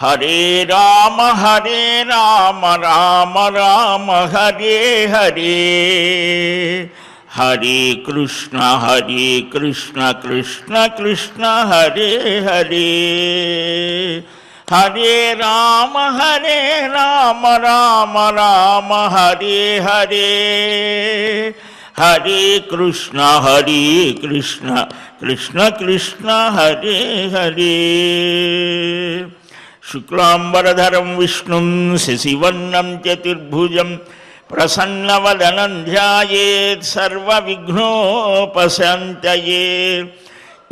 హరే రామ రామ రామ హరే హరే, హరే కృష్ణ కృష్ణ కృష్ణ హరే హరే, హరే రామ రామ రామ హరే హరే, హరే కృష్ణ కృష్ణ కృష్ణ హరే హరే. శుక్లాంబరధరం విష్ణుం శశివర్ణం చతుర్భుజం ప్రసన్నవదనం ధ్యాయేత్ సర్వవిఘ్నోపశాంతయే.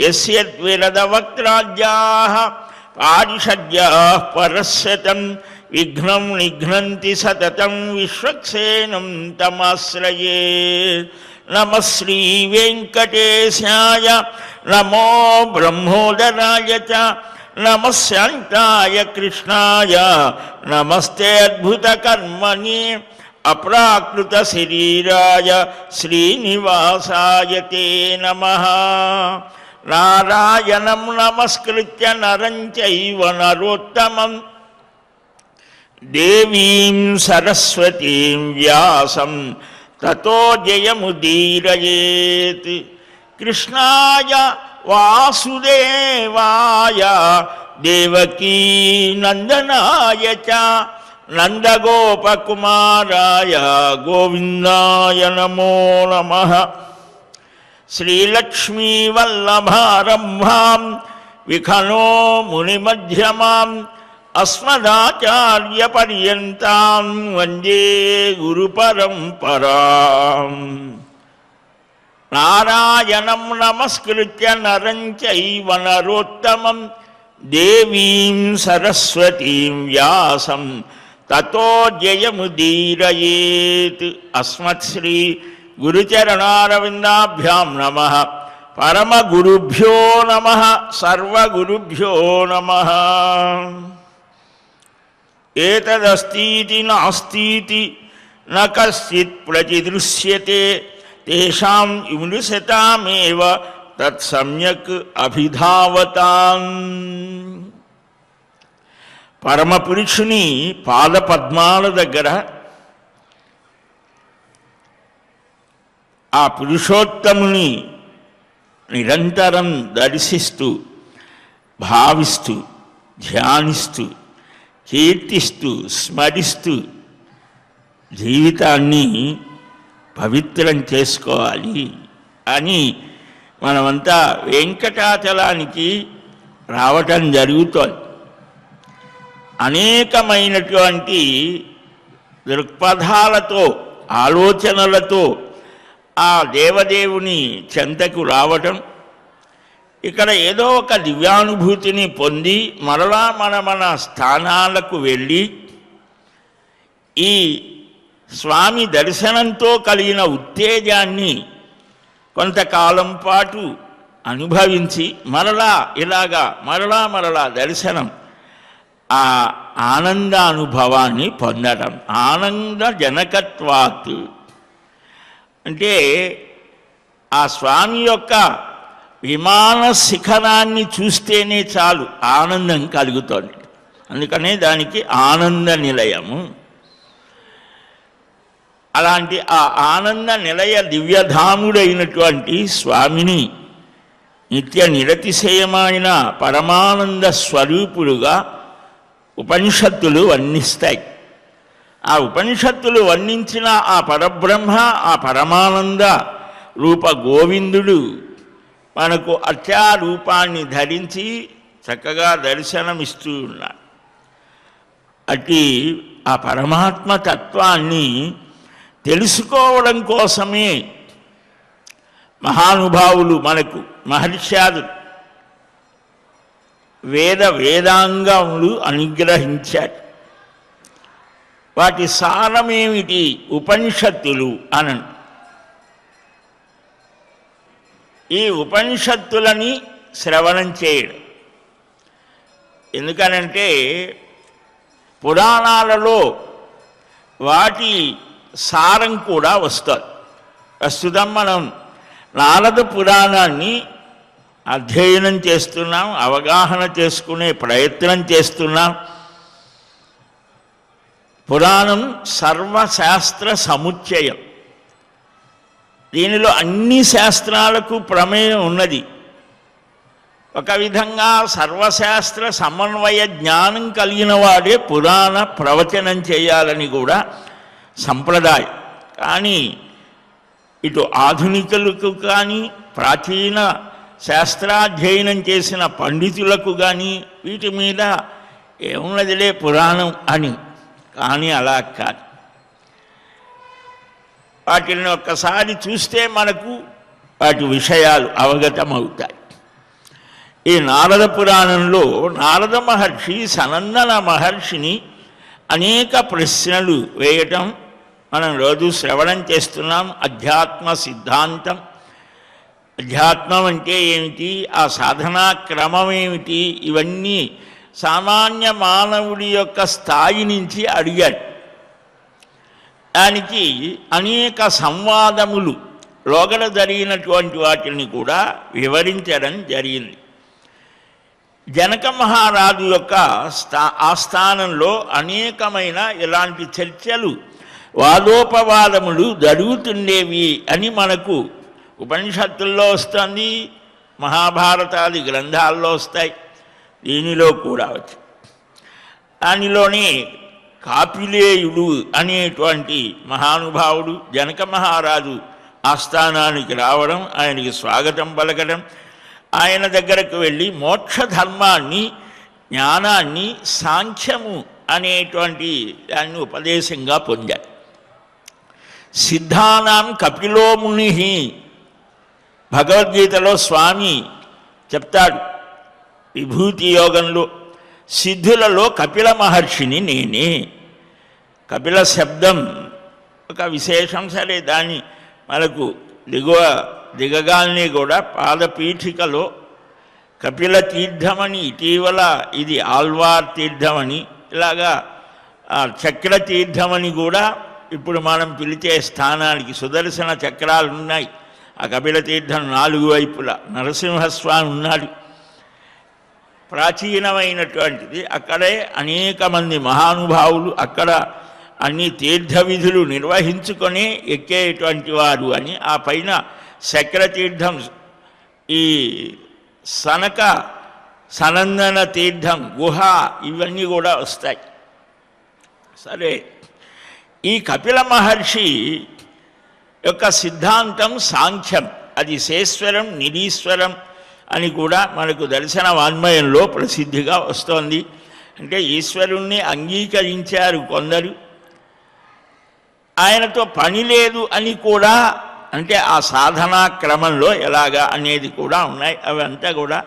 యస్యద్విరదవక్త్రాజ్యాః పారిషద్యాః పరస్యతం విఘ్నం నిఘ్నంతి సతతం విశ్వక్సేనం తమాశ్రయే. నమః శ్రీ వెంకటేశాయ నమో బ్రహ్మోదరాయ చ నమః శాంతాయ కృష్ణాయ నమస్తే అద్భుత కర్మణి అప్రాకృత శరీరాయ శ్రీనివాసాయ తే నమః. నారాయణం నమస్కృత్య నరం చైవ నరోత్తమం దేవీం సరస్వతీం వ్యాసం తతో జయముదీరయేత్. కృష్ణాయ వాసుదేవాయ దేవకీ నందనాయ చ నందగోపకుమారాయ గోవిందాయ నమో నమః. శ్రీలక్ష్మీవల్లభారంభాం విఖనో మునిమధ్యమాం అస్మదాచార్యపర్యంతాం వందే గురుపరంపరాం. నారాయణం నమస్కృత్య నరం చైవ నరోత్తమం దేవీం సరస్వతీం వ్యాసం తతో జయముదీరయేత్. అస్మత్శ్రీ గురుచరణారవిందాభ్యాం నమః. పరమగురుభ్యో నమః. సర్వగురుభ్యో నమః. ఏతదస్तीति నాస్तीति న కశ్చిత్ ప్రతిదృశ్యతే తేషాం ఇమృశతామేవ తత్సమ్యక్ అభిధావతాం. పరమపురుషుని పాదపద్మాల దగ్గర ఆ పురుషోత్తముని నిరంతరం దర్శిస్తూ భావిస్తూ ధ్యానిస్తూ కీర్తిస్తూ స్మరిస్తూ జీవితాన్ని పవిత్రం చేసుకోవాలి అని మనమంతా వెంకటాచలానికి రావటం జరుగుతోంది. అనేకమైనటువంటి దృక్పథాలతో ఆలోచనలతో ఆ దేవదేవుని చెంతకు రావటం, ఇక్కడ ఏదో ఒక దివ్యానుభూతిని పొంది మరలా మన స్థానాలకు వెళ్ళి ఈ స్వామి దర్శనంతో కలిగిన ఉత్తేజాన్ని కొంతకాలం పాటు అనుభవించి మరలా ఇలాగా మరలా దర్శనం, ఆ ఆనందానుభవాన్ని పొందడం. ఆనంద జనకత్వాత్ అంటే ఆ స్వామి యొక్క విమాన శిఖరాన్ని చూస్తేనే చాలు ఆనందం కలుగుతుంది. అందుకనే దానికి ఆనంద నిలయము. అలాంటి ఆ ఆనంద నిలయ దివ్యధాముడైనటువంటి స్వామిని నిత్య నిరతిశయమైన పరమానంద స్వరూపుడుగా ఉపనిషత్తులు వర్ణిస్తాయి. ఆ ఉపనిషత్తులు వర్ణించిన ఆ పరబ్రహ్మ, ఆ పరమానంద రూప గోవిందుడు మనకు అత్యా రూపాన్ని ధరించి చక్కగా దర్శనమిస్తూ ఉన్నాడు. అట్టి ఆ పరమాత్మ తత్వాన్ని తెలుసుకోవడం కోసమే మహానుభావులు మనకు మహర్షాలు వేదాంగములు అనుగ్రహించారు. వాటి సారమేమిటి? ఉపనిషత్తులు అనండి. ఈ ఉపనిషత్తులని శ్రవణం చేయడం ఎందుకనంటే పురాణాలలో వాటి సారం కూడా వస్తుంది. ప్రస్తుతం మనం నారద పురాణాన్ని అధ్యయనం చేస్తున్నాం, అవగాహన చేసుకునే ప్రయత్నం చేస్తున్నాం. పురాణం సర్వశాస్త్ర సముచ్చయం. దీనిలో అన్ని శాస్త్రాలకు ప్రమేయం ఉన్నది. ఒక విధంగా సర్వశాస్త్ర సమన్వయ జ్ఞానం కలిగిన వాడే పురాణ ప్రవచనం చేయాలని కూడా సంప్రదాయం. కానీ ఇటు ఆధునికులకు కానీ ప్రాచీన శాస్త్రాధ్యయనం చేసిన పండితులకు కానీ వీటి మీద ఏమున్నదిలే పురాణం అని. కానీ అలా కాదు. వాటిని ఒక్కసారి చూస్తే మనకు వాటి విషయాలు అవగతమవుతాయి. ఈ నారద పురాణంలో నారద మహర్షి సనందన మహర్షిని అనేక ప్రశ్నలు వేయటం మనం రోజు శ్రవణం చేస్తున్నాం. అధ్యాత్మ సిద్ధాంతం, అధ్యాత్మం అంటే ఏమిటి, ఆ సాధనా క్రమం ఏమిటి, ఇవన్నీ సామాన్య మానవుడి యొక్క స్థాయి నుంచి అడిగాడు. దానికి అనేక సంవాదములు లోగడ జరిగినటువంటి వాటిని కూడా వివరించడం జరిగింది. జనక మహారాజు యొక్క ఆస్థానంలో అనేకమైన ఇలాంటి చర్చలు, వాదోపవాదములు జరుగుతుండేవి అని మనకు ఉపనిషత్తుల్లో వస్తుంది, మహాభారతాది గ్రంథాల్లో వస్తాయి, దీనిలో కూడా వచ్చి. దానిలోనే కాపిలేయుడు అనేటువంటి మహానుభావుడు జనక మహారాజు ఆస్థానానికి రావడం, ఆయనకి స్వాగతం పలకడం, ఆయన దగ్గరకు వెళ్ళి మోక్ష ధర్మాన్ని, జ్ఞానాన్ని, సాంఖ్యము అనేటువంటి దాన్ని ఉపదేశంగా పొందారు. సిద్ధానాం కపిలో ముని, భగవద్గీతలో స్వామి చెప్తాడు విభూతి యోగంలో, సిద్ధులలో కపిల మహర్షిని నేనే. కపిల శబ్దం ఒక విశేషం. సరే, దాన్ని మనకు దిగగానే కూడా పాదపీఠికలో కపిల తీర్థమని, ఇటీవల ఇది ఆల్వార్ తీర్థమని, ఇలాగా చక్ర తీర్థమని కూడా ఇప్పుడు మనం పిలిచే స్థానానికి సుదర్శన చక్రాలు ఉన్నాయి. ఆ కపిల తీర్థం 4 వైపులా నరసింహస్వామి ఉన్నాడు. ప్రాచీనమైనటువంటిది. అక్కడే అనేక మంది మహానుభావులు అక్కడ అన్ని తీర్థ విధులు నిర్వహించుకొని ఎక్కేటువంటి వారు అని. ఆ పైన చక్రతీర్థం, ఈ సనందన తీర్థం, గుహ, ఇవన్నీ కూడా వస్తాయి. సరే, ఈ కపిల మహర్షి యొక్క సిద్ధాంతం సాంఖ్యం. అది శేశ్వరం, నిరీశ్వరం అని కూడా మనకు దర్శన వాన్మయంలో ప్రసిద్ధిగా వస్తోంది. అంటే ఈశ్వరుణ్ణి అంగీకరించారు కొందరు, ఆయనతో పని లేదు అని కూడా, అంటే ఆ సాధనా క్రమంలో ఎలాగా అనేది కూడా ఉన్నాయి. అవంతా కూడా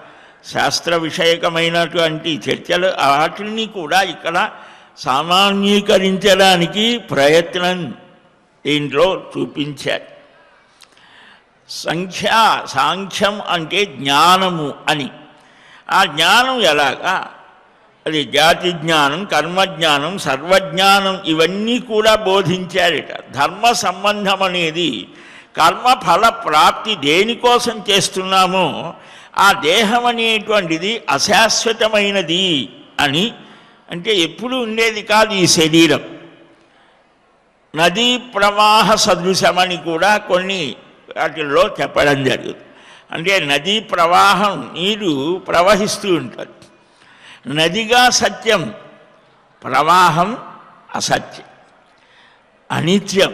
శాస్త్ర విషయకమైనటువంటి చర్చలు. వాటిని కూడా ఇక్కడ సామాన్యీకరించడానికి ప్రయత్నం దీంట్లో చూపించారు. సాంఖ్యం అంటే జ్ఞానము అని. ఆ జ్ఞానం ఎలాగా, అది జాతి జ్ఞానం, కర్మజ్ఞానం, సర్వజ్ఞానం, ఇవన్నీ కూడా బోధించారట. ధర్మ సంబంధం అనేది కర్మఫల ప్రాప్తి దేనికోసం చేస్తున్నామో ఆ దేహం అనేటువంటిది అశాశ్వతమైనది అని. అంటే ఎప్పుడు ఉండేది కాదు ఈ శరీరం. నదీ ప్రవాహ సదృశమని కూడా కొన్ని వాటిల్లో చెప్పడం జరుగుతుంది. అంటే నదీ ప్రవాహం, నీరు ప్రవహిస్తూ ఉంటుంది. నదిగా సత్యం, ప్రవాహం అసత్యం, అనిత్యం.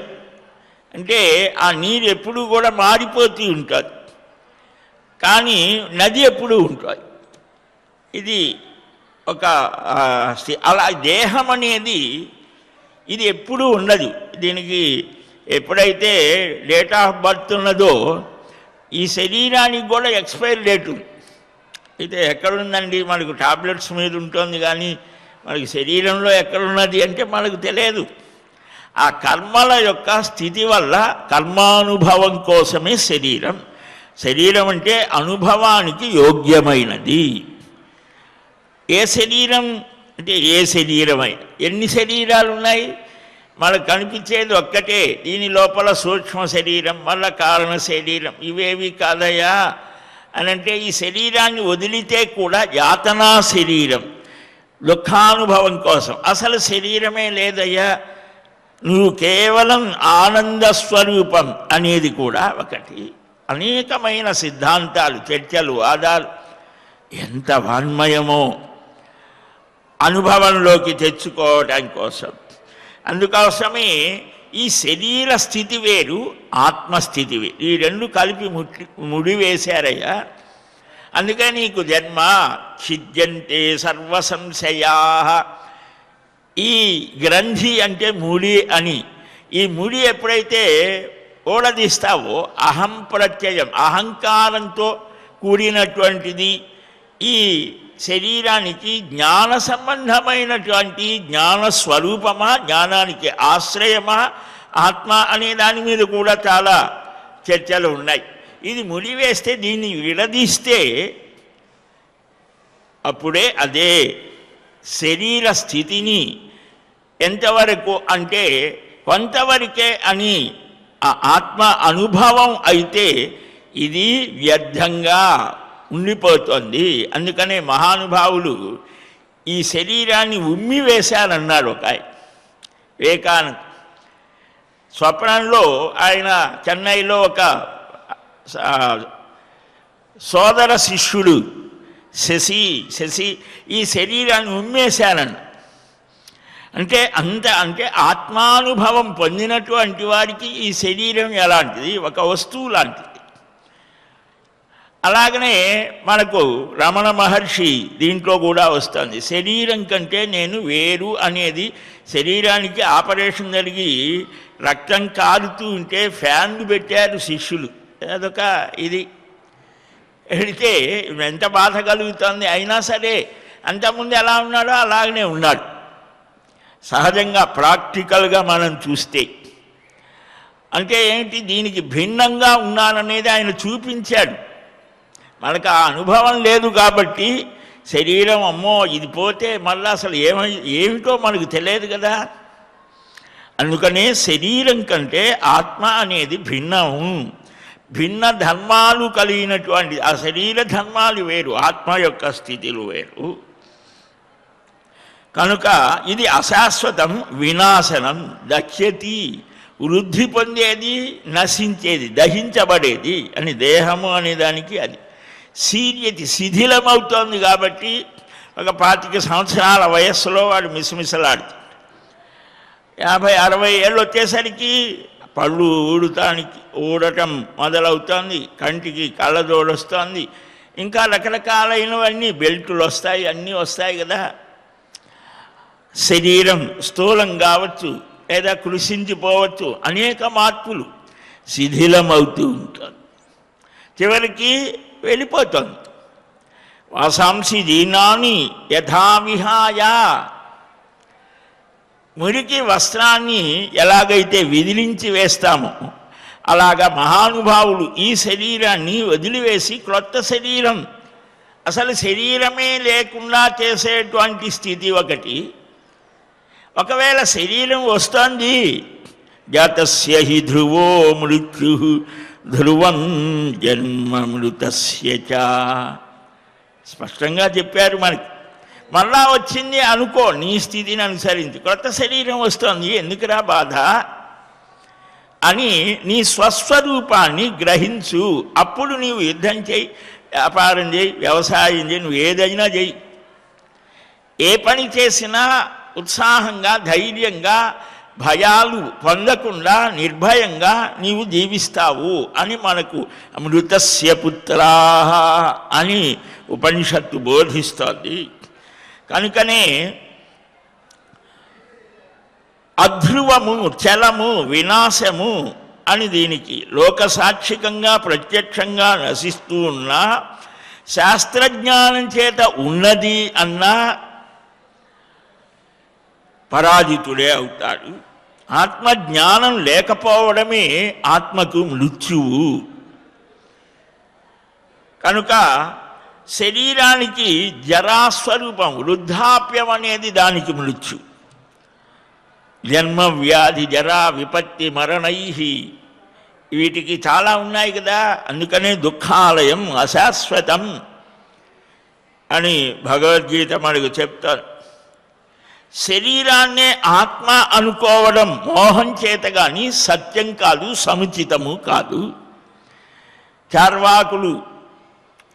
అంటే ఆ నీరు ఎప్పుడు కూడా మారిపోతూ ఉంటుంది, కానీ నది ఎప్పుడూ ఉంటుంది. ఇది ఒక అలా దేహం అనేది ఇది ఎప్పుడూ ఉండదు. దీనికి ఎప్పుడైతే డేట్ ఆఫ్ బర్త్ ఉన్నదో ఈ శరీరానికి కూడా ఎక్స్పైరీ డేట్ ఉంది. అయితే ఎక్కడుందండి, మనకు టాబ్లెట్స్ మీద ఉంటుంది, కానీ మనకి శరీరంలో ఎక్కడున్నది అంటే మనకు తెలియదు. ఆ కర్మల యొక్క స్థితి వల్ల కర్మానుభవం కోసమే శరీరం. శరీరం అంటే అనుభవానికి యోగ్యమైనది. ఏ శరీరం అంటే ఏ శరీరమై, ఎన్ని శరీరాలు ఉన్నాయి, మనకు కనిపించేది ఒక్కటే. దీని లోపల సూక్ష్మ శరీరం, మళ్ళా కారణ శరీరం, ఇవేవి కాదయా అని అంటే ఈ శరీరాన్ని వదిలితే కూడా యాతనా శరీరం దుఃఖానుభవం కోసం. అసలు శరీరమే లేదయ్యా, నువ్వు కేవలం ఆనంద స్వరూపం అనేది కూడా ఒకటి. అనేకమైన సిద్ధాంతాలు, చర్చలు, వాదాలు ఎంత వాన్మయమో అనుభవంలోకి తెచ్చుకోవడం కోసం. అందుకోసమే ఈ శరీర స్థితి వేరు, ఆత్మస్థితి వేరు, ఈ రెండు కలిపి ముడివేశారయ్యా. అందుకే నీకు జన్మ ఛిద్యంతే సర్వ సంశయా. ఈ గ్రంథి అంటే ముడి అని, ఈ ముడి ఎప్పుడైతే ఓడదీస్తావో అహం ప్రత్యయం, అహంకారంతో కూడినటువంటిది ఈ శరీరానికి జ్ఞాన సంబంధమైనటువంటి జ్ఞానస్వరూపమా, జ్ఞానానికి ఆశ్రయమా, ఆత్మ అనే దాని మీద కూడా చాలా చర్చలు ఉన్నాయి. ఇది ముడివేస్తే, దీన్ని విడదీస్తే అప్పుడే అదే శరీర స్థితిని ఎంతవరకు అంటే కొంతవరకే అని ఆ ఆత్మ అనుభవం అయితే ఇది వ్యర్థంగా ఉండిపోతుంది. అందుకనే మహానుభావులు ఈ శరీరాన్ని ఉమ్మివేశారన్నారు. ఒక వివేకానంద స్వప్నంలో ఆయన చెన్నైలో ఒక సోదర శిష్యుడు శశి ఈ శరీరాన్ని ఉమ్మేశారన్న. అంటే ఆత్మానుభవం పొందినటువంటి వారికి ఈ శరీరం ఎలాంటిది, ఒక వస్తువు లాంటిది. అలాగనే మనకు రమణ మహర్షి దీంట్లో కూడా వస్తుంది, శరీరం కంటే నేను వేరు అనేది. శరీరానికి ఆపరేషన్ జరిగి రక్తం కారుతూ ఉంటే ఫ్యాన్లు పెట్టారు శిష్యులు, అదొక ఇది పెడితే ఎంత బాధ కలుగుతుంది. అయినా సరే అంతకుముందు ఎలా ఉన్నాడో అలాగనే ఉన్నాడు. సహజంగా ప్రాక్టికల్గా మనం చూస్తే అంటే ఏంటి, దీనికి భిన్నంగా ఉన్నాననేది ఆయన చూపించాడు. మనకు ఆ అనుభవం లేదు కాబట్టి శరీరం అమ్మో ఇది పోతే మళ్ళీ అసలు ఏమిటో మనకు తెలియదు కదా. అందుకనే శరీరం కంటే ఆత్మ అనేది భిన్నము, భిన్న ధర్మాలు కలిగినటువంటి ఆ శరీర ధర్మాలు వేరు, ఆత్మ యొక్క స్థితులు వేరు. కనుక ఇది అశాశ్వతం, వినాశనం, దక్ష్యతి, వృద్ధి పొందేది, నశించేది, దహించబడేది అని దేహము అనే దానికి అది శీర్యతి, శిథిలమవుతోంది. కాబట్టి ఒక 25 సంవత్సరాల వయస్సులో వాడు మిసమిసలాడుతాడు. 50-60 ఏళ్ళు వచ్చేసరికి పళ్ళు ఊడటం మొదలవుతోంది, కంటికి కళ్ళజోడు వస్తుంది, ఇంకా రకరకాలైనవన్నీ బెల్టులు వస్తాయి, అన్నీ వస్తాయి కదా. శరీరం స్థూలం కావచ్చు లేదా కృషించిపోవచ్చు, అనేక మార్పులు, శిథిలమవుతూ ఉంటుంది, చివరికి వెళ్ళిపోతుంది. వాసాంసి దీనాన్ని యథావిహాయ, మురికి వస్త్రాన్ని ఎలాగైతే విదిలించి వేస్తామో అలాగా మహానుభావులు ఈ శరీరాన్ని వదిలివేసి క్రొత్త శరీరం, అసలు శరీరమే లేకుండా చేసేటువంటి స్థితి ఒకటి. ఒకవేళ శరీరం వస్తుంది, జాతస్య హి ధ్రువో మృత్యు ధ్రువం జన్మమృతస్య చ, స్పష్టంగా చెప్పారు మనకి. మళ్ళా వచ్చింది అనుకో, నీ స్థితిని అనుసరించి కొత్త శరీరం వస్తుంది, ఎందుకురా బాధ అని నీ స్వస్వరూపాన్ని గ్రహించు. అప్పుడు నీవు యుద్ధం చేయి, వ్యాపారం చేయి, వ్యవసాయం చేయి, నువ్వు ఏదైనా చేయి, ఏ పని చేసినా ఉత్సాహంగా, ధైర్యంగా, భయాలు పొందకుండా నిర్భయంగా నీవు జీవిస్తావు అని మనకు అమృతస్య పుత్రాః అని ఉపనిషత్తు బోధిస్తోంది. కనుకనే అధ్రువము, చలము, వినాశము అని దీనికి లోకసాక్షికంగా ప్రత్యక్షంగా నశిస్తూ ఉన్నా, శాస్త్రజ్ఞానం చేత ఉన్నది అన్నా పరాజితుడే అవుతాడు. ఆత్మజ్ఞానం లేకపోవడమే ఆత్మకు మృత్యువు. కనుక శరీరానికి జరాస్వరూపం, వృద్ధాప్యం అనేది దానికి మృత్యు. జన్మ, వ్యాధి, జరా, విపత్తి, మరణై వీటికి చాలా ఉన్నాయి కదా. అందుకనే దుఃఖాలయం అశాశ్వతం అని భగవద్గీత మనకు చెప్తారు. శరీరాన్నే ఆత్మ అనుకోవడం మోహం చేత కానీ సత్యం కాదు, సముచితము కాదు. చార్వాకులు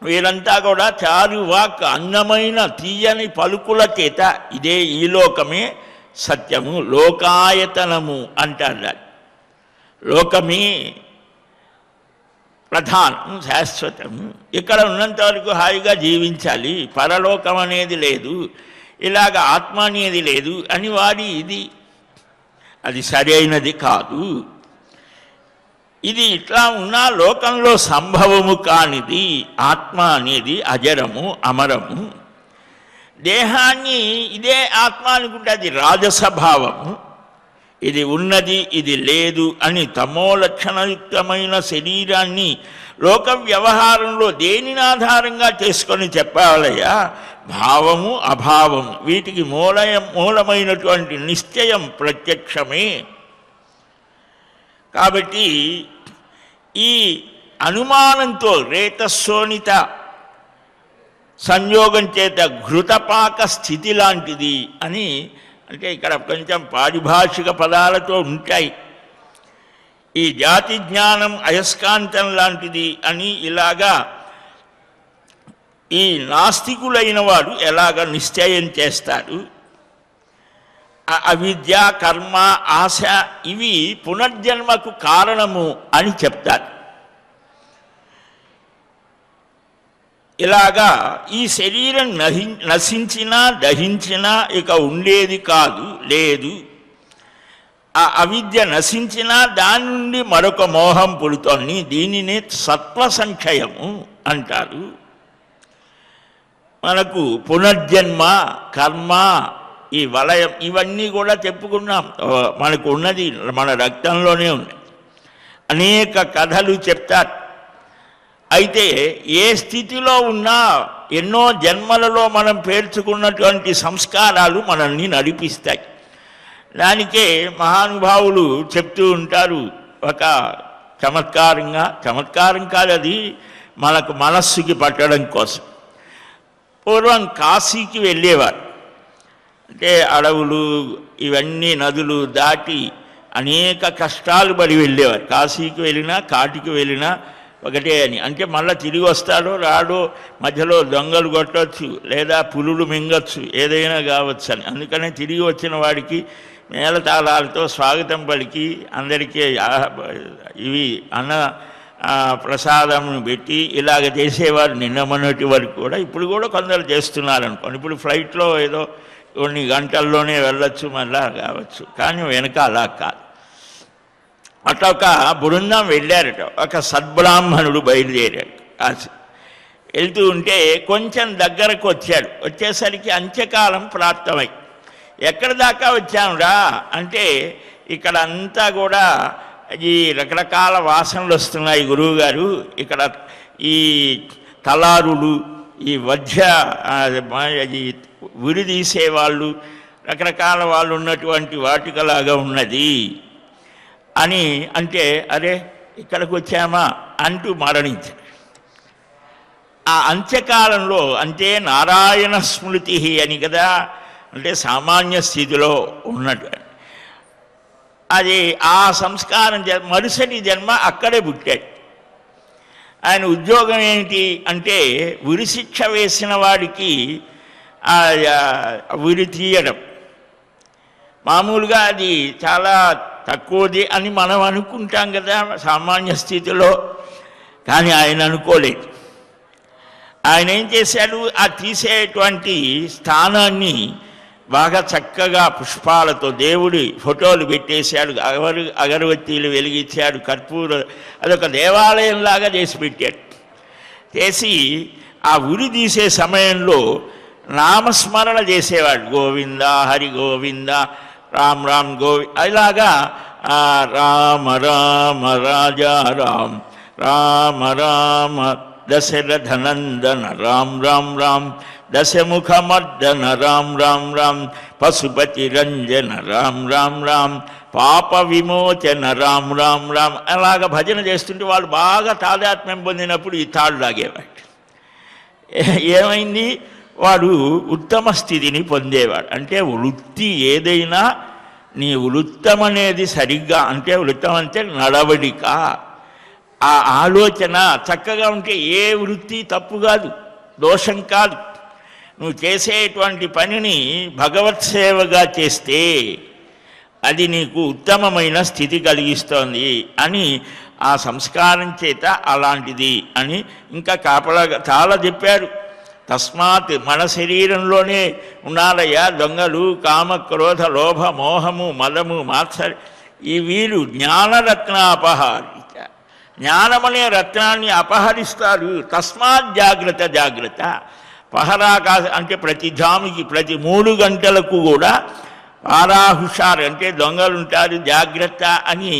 వీరంతా కూడా చారువాక్ అన్నమైన తీయని పలుకుల చేత ఇదే ఈ లోకమే సత్యము, లోకాయతనము అంటారు. లోకమే ప్రధానం, శాశ్వతము. ఇక్కడ ఉన్నంత వరకు హాయిగా జీవించాలి, పరలోకం అనేది లేదు, ఇలాగ ఆత్మ అనేది లేదు అని వాడి ఇది అది సరైనది కాదు. ఇది ఇట్లా ఉన్న లోకంలో సంభవము కానిది. ఆత్మ అనేది అజరము, అమరము. దేహాన్ని ఇదే ఆత్మ అనుకుంటే అది రాజసభావము. ఇది ఉన్నది, ఇది లేదు అని తమో లక్షణయుక్తమైన శరీరాన్ని లోక వ్యవహారంలో దేనిని ఆధారంగా చేసుకొని చెప్పాలయ్యా? భావము, అభావము, వీటికి మూలమైనటువంటి నిశ్చయం ప్రత్యక్షమే. కాబట్టి ఈ అనుమానంతో రేతస్సోనిత సంయోగం చేత ఘృతపాక స్థితి లాంటిది అని, అంటే ఇక్కడ కొంచెం పారిభాషిక పదాలతో ఉంటాయి. ఈ జాతి జ్ఞానం అయస్కాంతం లాంటిది అని ఇలాగా ఈ నాస్తికులైన వాడు ఎలాగ నిశ్చయం చేస్తాడు? అవిద్య, కర్మ, ఆశ ఇవి పునర్జన్మకు కారణము అని చెప్తారు. ఇలాగా ఈ శరీరం నశించినా దహించినా ఇక ఉండేది కాదు, లేదు. ఆ అవిద్య నశించినా దాని నుండి మరొక మోహం పుడుతోంది. దీనినే సత్వ సంక్షయము అంటారు. మనకు పునర్జన్మ, కర్మ, ఈ వలయం ఇవన్నీ కూడా చెప్పుకున్నాం. మనకు ఉన్నది మన రక్తంలోనే ఉంది. అనేక కథలు చెప్తారు. అయితే ఏ స్థితిలో ఉన్నా ఎన్నో జన్మలలో మనం పేర్చుకున్నటువంటి సంస్కారాలు మనల్ని నడిపిస్తాయి. దానికే మహానుభావులు చెప్తూ ఉంటారు ఒక చమత్కారం కాదు, అది మనకు మనస్సుకి పట్టడం కోసం. పూర్వం కాశీకి వెళ్ళేవారు. అంటే అడవులు ఇవన్నీ నదులు దాటి అనేక కష్టాలు పడి వెళ్ళేవారు. కాశీకి వెళ్ళినా కాటికి వెళ్ళినా ఒకటే అని. అంటే మళ్ళీ తిరిగి వస్తాడో రాడో, మధ్యలో దొంగలు కొట్టవచ్చు, లేదా పులులు మింగచ్చు, ఏదైనా కావచ్చు అని. అందుకనే తిరిగి వచ్చిన వాడికి మేళతాళాలతో స్వాగతం పలికి అందరికీ ఇవి అన్న ప్రసాదం పెట్టి ఇలాగ చేసేవారు నిన్న మొన్నటి వరకు కూడా. ఇప్పుడు కూడా కొందరు చేస్తున్నారు అనుకోండి. ఇప్పుడు ఫ్లైట్లో ఏదో కొన్ని గంటల్లోనే వెళ్ళొచ్చు, మళ్ళా కావచ్చు. కానీ వెనక అలా కాదు. అట్లా ఒక బృందం వెళ్ళారట. ఒక సద్బ్రాహ్మణుడు బయలుదేరాడు. వెళ్తూ ఉంటే కొంచెం దగ్గరకు వచ్చాడు. వచ్చేసరికి అంత్యకాలం ప్రాప్తమై, ఎక్కడి దాకా వచ్చామురా అంటే ఇక్కడ అంతా కూడా ఈ రకరకాల వాసనలు వస్తున్నాయి గురువుగారు. ఇక్కడ ఈ తలారులు, ఈ వధ్య ఉరి తీసేవాళ్ళు, రకరకాల వాళ్ళు ఉన్నటువంటి వాటికలాగా ఉన్నది అని అంటే, అరే ఇక్కడికి వచ్చామా అంటూ మరణించారు. ఆ అంత్యకాలంలో అంటే నారాయణ స్మృతి అని కదా, అంటే సామాన్య స్థితిలో ఉన్నట్టు. అది ఆ సంస్కారం మరుసటి జన్మ అక్కడే పుట్టాడు. ఆయన ఉద్యోగం ఏంటి అంటే ఉరిశిక్ష వేసిన వాడికి ఉరి తీయడం. మామూలుగా అది చాలా తక్కువది అని మనం అనుకుంటాం కదా సామాన్య స్థితిలో. కానీ ఆయన అనుకోలేదు. ఆయన ఏం చేశాడు, ఆ తీసేటువంటి స్థానాన్ని బాగా చక్కగా పుష్పాలతో దేవుడి ఫోటోలు పెట్టేశాడు, అగరవత్తీలు వెలిగించాడు, కర్పూర, అదొక దేవాలయంలాగా చేసి పెట్టాడు. చేసి ఆ ఉరి తీసే సమయంలో నామస్మరణ చేసేవాడు. గోవింద, హరి గోవింద, రామ్ రామ్ గోవి, అలాగా రామ రామ రాజా రామ్, రామ రామ దశరథనందన రామ్ రామ్ రామ్, దశముఖమర్దన రామ్ రామ్ రామ్, పశుపతి రంజన రామ్ రామ్ రామ్, పాప విమోచన రామ్ రామ్ రామ్. అలాగ భజన చేస్తుంటే వాళ్ళు బాగా తాదాత్మ్యం పొందినప్పుడు ఈ తాళ్ళు లాగేవాడు. ఏమైంది, వాడు ఉత్తమ స్థితిని పొందేవాడు. అంటే వృత్తి ఏదైనా నీ వృత్తం అనేది సరిగ్గా, అంటే వృత్తం అంటే నడవడిక, ఆ ఆలోచన చక్కగా ఉంటే ఏ వృత్తి తప్పు కాదు, దోషం కాదు. నువ్వు చేసేటువంటి పనిని భగవత్ సేవగా చేస్తే అది నీకు ఉత్తమమైన స్థితి కలిగిస్తోంది అని ఆ సంస్కారం చేత అలాంటిది అని ఇంకా కాపలాగా చాలా చెప్పారు. తస్మాత్ మన శరీరంలోనే ఉన్నారయ్యా దొంగలు, కామ క్రోధ లోభ మోహము మదము మాత్సర్యం. ఈ వీరు జ్ఞానరత్న అపహారిత, జ్ఞానమనే రత్నాన్ని అపహరిస్తారు. తస్మాత్ జాగ్రత్త జాగ్రత్త. పహరాకా అంటే ప్రతి జాముకి ప్రతి 3 గంటలకు కూడా ఆరాహుషారు అంటే దొంగలు ఉంటారు జాగ్రత్త అని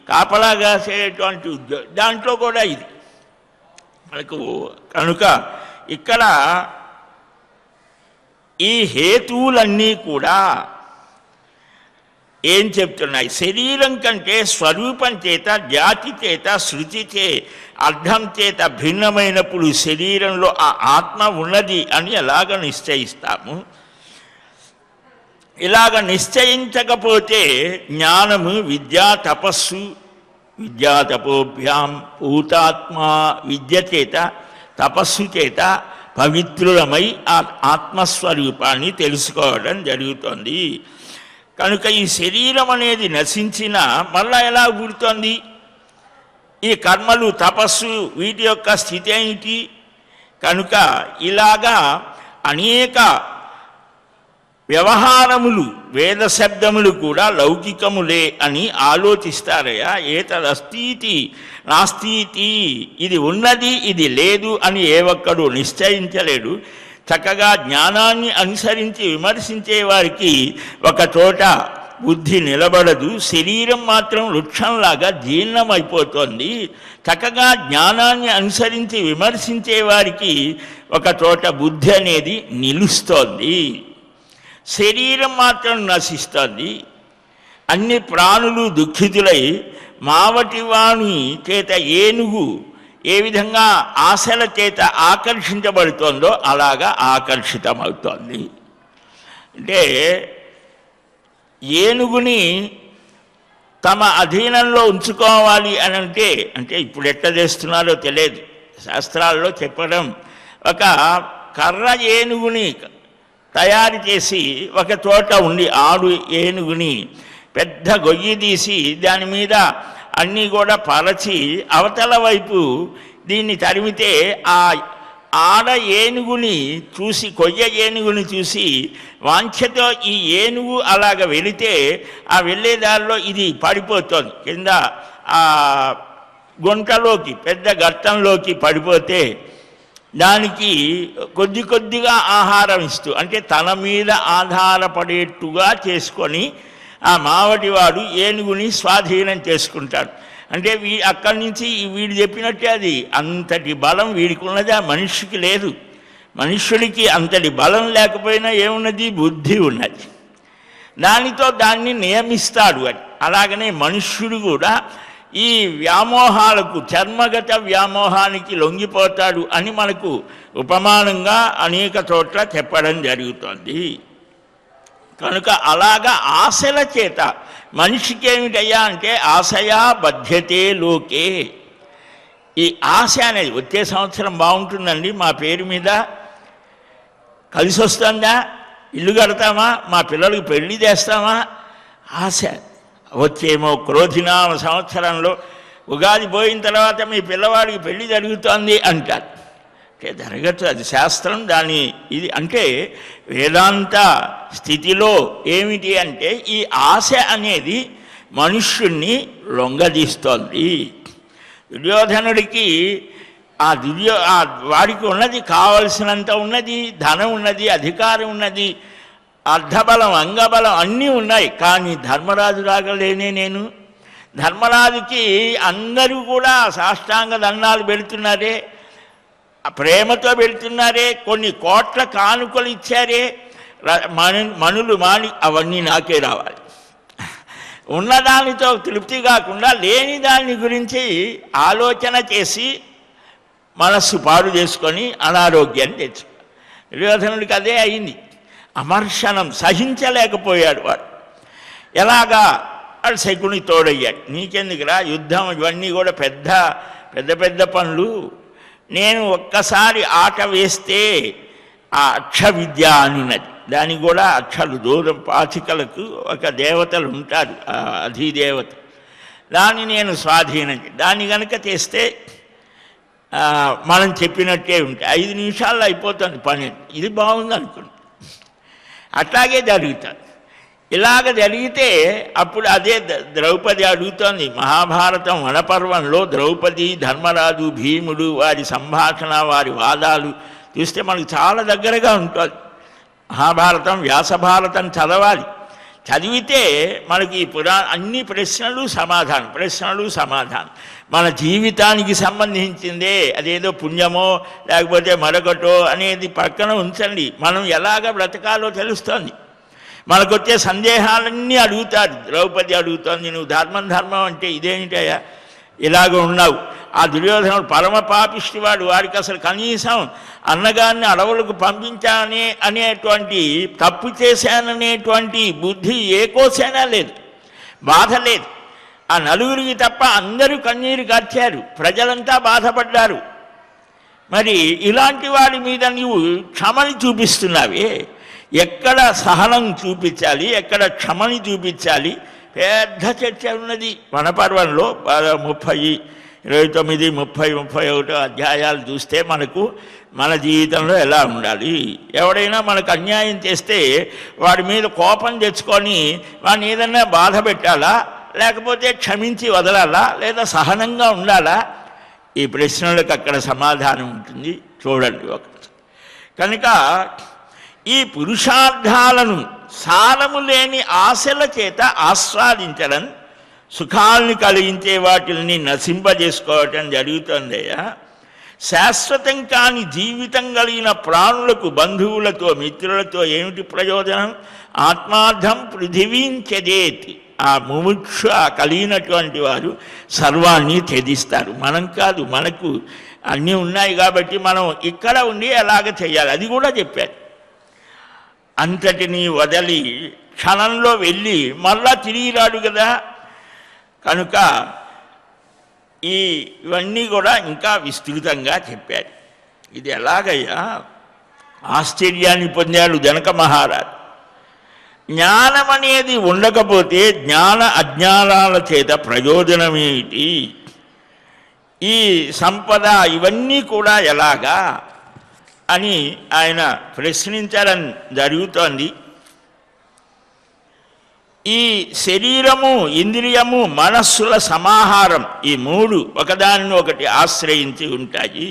కాపలా కాసేటువంటి దాంట్లో కూడా ఇది మనకు. కనుక ఇక్కడ ఈ హేతువులన్నీ కూడా ఏం చెప్తున్నాయి? శరీరం కంటే స్వరూపం చేత, జాతి చేత, శృతి చే, అర్థం చేత భిన్నమైనప్పుడు శరీరంలో ఆ ఆత్మ ఉన్నది అని ఎలాగ నిశ్చయిస్తాము? ఇలాగ నిశ్చయించకపోతే జ్ఞానము, విద్యా, తపస్సు, విద్యా తపోభ్యాం పూతాత్మ, విద్య చేత తపస్సు చేత పవిత్రులమై ఆ ఆత్మస్వరూపాన్ని తెలుసుకోవడం జరుగుతుంది. కనుక ఈ శరీరం అనేది నశించిన మళ్ళా ఎలా పుడుతోంది? ఈ కర్మలు, తపస్సు వీటి యొక్క స్థితి ఏమిటి? కనుక ఇలాగా అనేక వ్యవహారములు, వేద శబ్దములు కూడా లౌకికములే అని ఆలోచిస్తారయ్యా. ఏతదస్తీతి నాస్తీతి, ఇది ఉన్నది ఇది లేదు అని ఏ ఒక్కడు నిశ్చయించలేడు. చక్కగా జ్ఞానాన్ని అనుసరించి విమర్శించే వారికి ఒక చోట బుద్ధి నిలబడదు. శరీరం మాత్రం వృక్షంలాగా జీర్ణమైపోతుంది. చక్కగా జ్ఞానాన్ని అనుసరించి విమర్శించే వారికి ఒక చోట బుద్ధి అనేది నిలుస్తోంది. శరీరం మాత్రం నశిస్తుంది. అన్ని ప్రాణులు దుఃఖితులై మావటి వాణి చేత ఏనుగు ఏ విధంగా ఆశల చేత ఆకర్షించబడుతోందో అలాగా ఆకర్షితమవుతోంది. అంటే ఏనుగుని తమ అధీనంలో ఉంచుకోవాలి అని అంటే ఇప్పుడు ఎట్లా చేస్తున్నారో తెలియదు. శాస్త్రాల్లో చెప్పడం, ఒక కర్ర ఏనుగుని తయారు చేసి ఒక చోట ఉండి ఆడు ఏనుగుని పెద్ద గొయ్యి తీసి దాని మీద అన్నీ కూడా పరచి అవతల వైపు దీన్ని తరిమితే ఆ ఆడ ఏనుగుని చూసి, కొయ్య ఏనుగుని చూసి వాంఛతో ఈ ఏనుగు అలాగ వెళితే ఆ వెళ్ళేదారిలో ఇది పడిపోతుంది కింద ఆ గుంటలోకి, పెద్ద గర్తంలోకి పడిపోతే దానికి కొద్ది కొద్దిగా ఆహారం ఇస్తూ, అంటే తన మీద ఆధారపడేట్టుగా చేసుకొని ఆ మావటివాడు ఏనుగుని స్వాధీనం చేసుకుంటాడు. అంటే అక్కడి నుంచి వీడు చెప్పినట్టే అది అంతటి బలం వీడికి ఉన్నది, ఆ మనిషికి లేదు. మనుష్యుడికి అంతటి బలం లేకపోయినా ఏమున్నది? బుద్ధి ఉన్నది. దానితో దాన్ని నియమిస్తాడు అని. అలాగనే మనుష్యుడు కూడా ఈ వ్యామోహాలకు, చర్మగత వ్యామోహానికి లొంగిపోతాడు అని మనకు ఉపమానంగా అనేక చోట్ల చెప్పడం జరుగుతుంది. కనుక అలాగా ఆశల చేత మనిషికి ఏమిటయ్యా అంటే ఆశయా బధ్యతే లోకే. ఈ ఆశ అనేది వచ్చే సంవత్సరం బాగుంటుందండి, మా పేరు మీద కలిసి వస్తుందా, ఇల్లు కడతామా, మా పిల్లలకు పెళ్లి చేస్తామా, ఆశ. వచ్చేమో క్రోధినామ సంవత్సరంలో ఉగాది పోయిన తర్వాత మీ పిల్లవాడికి పెళ్లి జరుగుతోంది అంటారు. అంటే జరగచ్చు, అది శాస్త్రం. దాని ఇది అంటే వేదాంత స్థితిలో ఏమిటి అంటే ఈ ఆశ అనేది మనుష్యుణ్ణి లొంగదీస్తోంది. దుర్యోధనుడికి వాడికి ఉన్నది, కావలసినంత ఉన్నది, ధనం ఉన్నది, అధికారం ఉన్నది, అర్ధబలం, అంగబలం అన్నీ ఉన్నాయి. కానీ ధర్మరాజు రాగలేనే నేను. ధర్మరాజుకి అందరూ కూడా సాష్టాంగ దండాలు పెడుతున్నారే, ప్రేమతో పెడుతున్నారే, కొన్ని కోట్ల కానుకలు ఇచ్చారే, మనులు మాని అవన్నీ నాకే రావాలి. ఉన్నదానితో తృప్తి కాకుండా లేని దాని గురించి ఆలోచన చేసి మనస్సు పాడు చేసుకొని అనారోగ్యాన్ని తెచ్చు. దుర్యోధనుడికి అదే అయింది. అమర్షణం సహించలేకపోయాడు వాడు. ఎలాగా వాడు శకుని తోడయ్యాడు. నీకెందుకురా యుద్ధం, ఇవన్నీ కూడా పెద్ద పెద్ద పెద్ద పనులు. నేను ఒక్కసారి ఆట వేస్తే ఆ అక్ష విద్య అనినది, దానికి కూడా అక్షలు దూరం పాచికలకు ఒక దేవతలు ఉంటారు, అధిదేవత, దాన్ని నేను స్వాధీనం దాన్ని కనుక చేస్తే మనం చెప్పినట్టే ఉంటే 5 నిమిషాల్లో అయిపోతుంది పని. ఇది బాగుంది అనుకోండి. అట్లాగే జరుగుతుంది. ఇలాగ జరిగితే అప్పుడు అదే ద్రౌపది అడుగుతోంది. మహాభారతం వనపర్వంలో ద్రౌపది, ధర్మరాజు, భీముడు, వారి సంభాషణ, వారి వాదాలు చూస్తే మనకు చాలా దగ్గరగా ఉంటుంది. మహాభారతం, వ్యాసభారతం చదవాలి. చదివితే మనకి అన్ని ప్రశ్నలు సమాధానం మన జీవితానికి సంబంధించిందే. అదేదో పుణ్యమో లేకపోతే మరొకటో అనేది పక్కన ఉంచండి. మనం ఎలాగ బ్రతకాలో తెలుస్తుంది. మనకొచ్చే సందేహాలన్నీ అడుగుతారు. ద్రౌపది అడుగుతోంది, నువ్వు ధర్మం అంటే ఇదేమిటయ్యా ఇలాగ ఉన్నావు? ఆ దుర్యోధనుడు పరమ పాపిష్టివాడు, వాడికి అసలు కనీసం అన్నగారిని అడవులకు అనేటువంటి తప్పు చేశాననేటువంటి బుద్ధి ఏ కోసైనా లేదు, బాధ లేదు. ఆ నలుగురికి తప్ప అందరూ కన్నీరు కార్చారు, ప్రజలంతా బాధపడ్డారు. మరి ఇలాంటి వాడి మీద నీవు క్షమని చూపిస్తున్నావే, ఎక్కడ సహనం చూపించాలి, ఎక్కడ క్షమని చూపించాలి? పెద్ద చర్చ ఉన్నది వనపర్వంలో. 30, 29, 30, 31 అధ్యాయాలు చూస్తే మనకు మన జీవితంలో ఎలా ఉండాలి. ఎవడైనా మనకు అన్యాయం చేస్తే వాడి మీద కోపం తెచ్చుకొని వాడిని ఏదన్నా బాధ పెట్టాలా, లేకపోతే క్షమించి వదలాలా, లేదా సహనంగా ఉండాలా? ఈ ప్రశ్నలకు అక్కడ సమాధానం ఉంటుంది. చూడండి ఒకటి. కనుక ఈ పురుషార్థాలను సారము లేని ఆశల చేత ఆస్వాదించడం, సుఖాలను కలిగించే వాటిని నశింపజేసుకోవటం జరుగుతుందయ్యా. శాశ్వతం కాని జీవితం కలిగిన ప్రాణులకు బంధువులతో మిత్రులతో ఏమిటి ప్రయోజనం? ఆత్మార్థం పృథివీంచదేతి. ఆ ముముక్షు కలిగినటువంటి వారు సర్వాన్ని త్యజిస్తారు. మనం కాదు, మనకు అన్నీ ఉన్నాయి కాబట్టి మనం ఇక్కడ ఉండి ఎలాగ చేయాలి అది కూడా చెప్పారు. అంతటిని వదలి క్షణంలో వెళ్ళి మళ్ళా తిరిగి రాడు కదా. కనుక ఇవన్నీ కూడా ఇంకా విస్తృతంగా చెప్పారు. ఇది ఎలాగయ్యా ఆశ్చర్యాన్ని పొందాడు జనక మహారాజు. జ్ఞానం అనేది ఉండకపోతే జ్ఞాన అజ్ఞానాల చేత ప్రయోజనమేమిటి? ఈ సంపద ఇవన్నీ కూడా ఎలాగా అని ఆయన ప్రశ్నించడం జరుగుతోంది. ఈ శరీరము, ఇంద్రియము, మనస్సుల సమాహారం, ఈ 3 ఒకదానిని ఒకటి ఆశ్రయించి ఉంటాయి.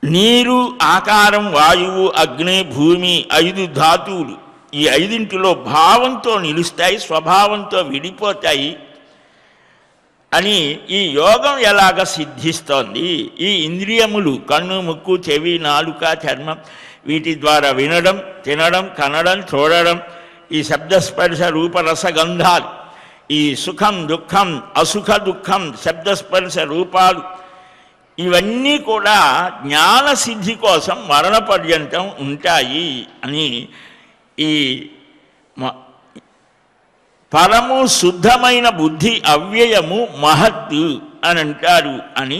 నీరు, ఆకారం, వాయువు, అగ్ని, భూమి 5 ధాతువులు. ఈ 5ంటిలో భావంతో నిలుస్తాయి, స్వభావంతో విడిపోతాయి అని ఈ యోగం ఎలాగ సిద్ధిస్తోంది? ఈ ఇంద్రియములు కన్ను, ముక్కు, చెవి, నాలుక, చర్మం, వీటి ద్వారా వినడం, తినడం, కనడం, చూడడం, ఈ శబ్దస్పర్శ రూపరసగంధాలు, ఈ సుఖం, దుఃఖం, అసుఖ దుఃఖం, శబ్దస్పర్శ రూపాలు, ఇవన్నీ కూడా జ్ఞాన సిద్ధి కోసం మరణ పర్యంతం ఉంటాయి అని ఈ పరము శుద్ధమైన బుద్ధి అవ్యయము మహత్తు అని అంటారు అని